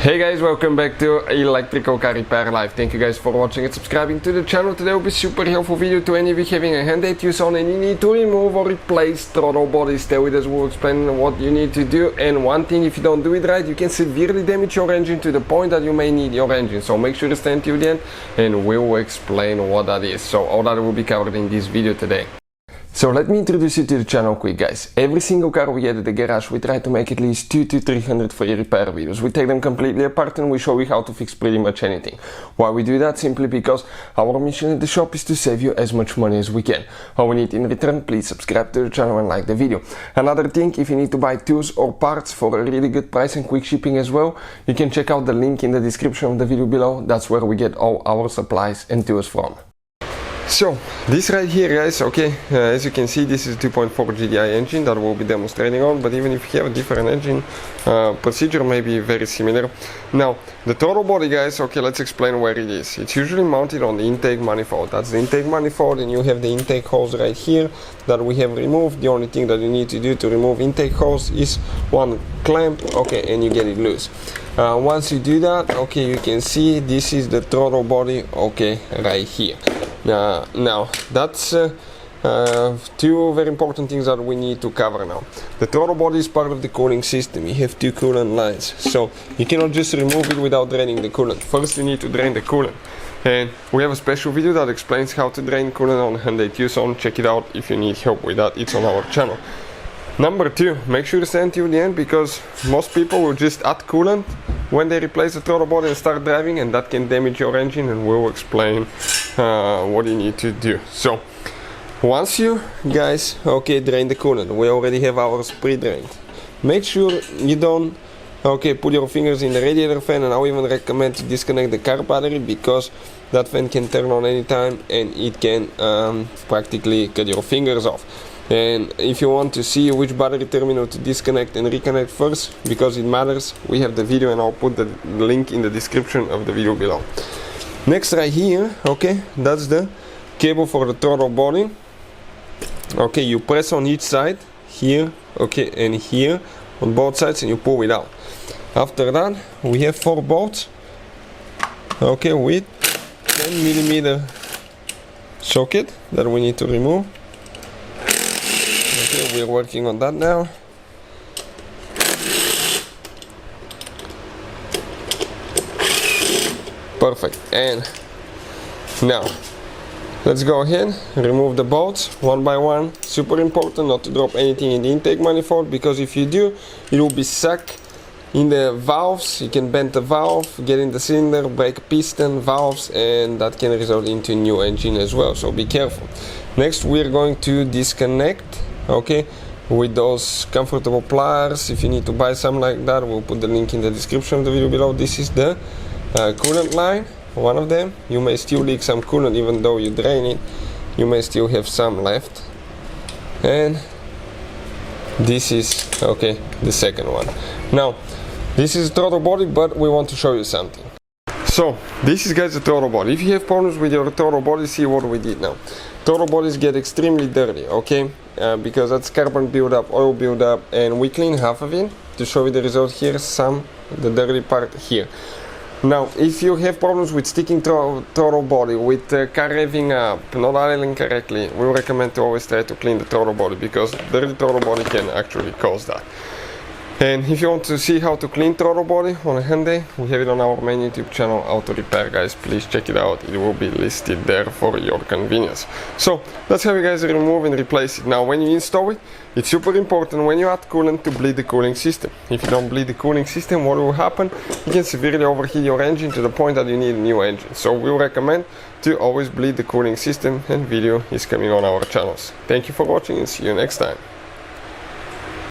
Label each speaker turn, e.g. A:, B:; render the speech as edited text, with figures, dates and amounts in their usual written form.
A: Hey guys, welcome back to Electrical Car Repair Live. Thank you guys for watching and subscribing to the channel. Today will be super helpful video to any of you having a Hyundai Tucson and you need to remove or replace throttle body. Stay with us, we'll explain what you need to do. And one thing, if you don't do it right, you can severely damage your engine to the point that you may need your engine. So make sure to stay until the end and we will explain what that is. So all that will be covered in this video today. So let me introduce you to the channel quick, guys. Every single car we get at the garage, we try to make at least 200 to 300 free repair videos. We take them completely apart and we show you how to fix pretty much anything. Why we do that? Simply because our mission at the shop is to save you as much money as we can. All we need in return, please subscribe to the channel and like the video. Another thing, if you need to buy tools or parts for a really good price and quick shipping as well, you can check out the link in the description of the video below. That's where we get all our supplies and tools from. So this right here, guys, okay, as you can see, this is a 2.4 GDI engine that we'll be demonstrating on, but even if you have a different engine, procedure may be very similar. Now, the throttle body, guys, okay, let's explain where it is. It's usually mounted on the intake manifold. That's the intake manifold, and you have the intake hose right here that we have removed. The only thing that you need to do to remove intake hose is one clamp, okay, and you get it loose. Once you do that, okay, you can see this is the throttle body, okay, right here. Now that's two very important things that we need to cover now. The throttle body is part of the cooling system. You have two coolant lines, so you cannot just remove it without draining the coolant. First you need to drain the coolant, and we have a special video that explains how to drain coolant on Hyundai Tucson. Check it out if you need help with that. It's on our channel. Number two, make sure to stay until the end, because most people will just add coolant when they replace the throttle body and start driving, and that can damage your engine, and we'll explain what you need to do. So once you guys drain the coolant, we already have ours pre-drained. Make sure you don't put your fingers in the radiator fan, and I even recommend to disconnect the car battery, because that fan can turn on anytime and it can practically cut your fingers off. And if you want to see which battery terminal to disconnect and reconnect first, because it matters, we have the video and I'll put the link in the description of the video below. Next right here, okay, that's the cable for the throttle body. Okay, you press on each side, here, okay, and here, on both sides, and you pull it out. After that, we have 4 bolts, okay, with 10mm socket that we need to remove. Okay, we're working on that now. Perfect. And now let's go ahead, remove the bolts one by one. Super important not to drop anything in the intake manifold, because if you do, it will be stuck in the valves. You can bend the valve, get in the cylinder, break a piston, valves, and that can result into a new engine as well, so be careful. Next, we're going to disconnect, okay, with those comfortable pliers. If you need to buy some like that, we'll put the link in the description of the video below. This is the coolant line, one of them. You may still leak some coolant even though you drain it. You may still have some left. And this is the second one. Now this is throttle body, but we want to show you something. So this is, guys, the throttle body. If you have problems with your throttle body, see what we did now. Throttle bodies get extremely dirty, okay, because that's carbon buildup, oil buildup, and we clean half of it to show you the result here, the dirty part here. Now, if you have problems with sticking throttle body, with car revving up, not idling correctly, we recommend to always try to clean the throttle body, because dirty throttle body can actually cause that. And if you want to see how to clean throttle body on a Hyundai, we have it on our main YouTube channel, Auto Repair, guys. Please check it out. It will be listed there for your convenience. So that's how you guys remove and replace it. Now, when you install it, it's super important when you add coolant to bleed the cooling system. If you don't bleed the cooling system, what will happen? You can severely overheat your engine to the point that you need a new engine. So we recommend to always bleed the cooling system, and video is coming on our channels. Thank you for watching and see you next time.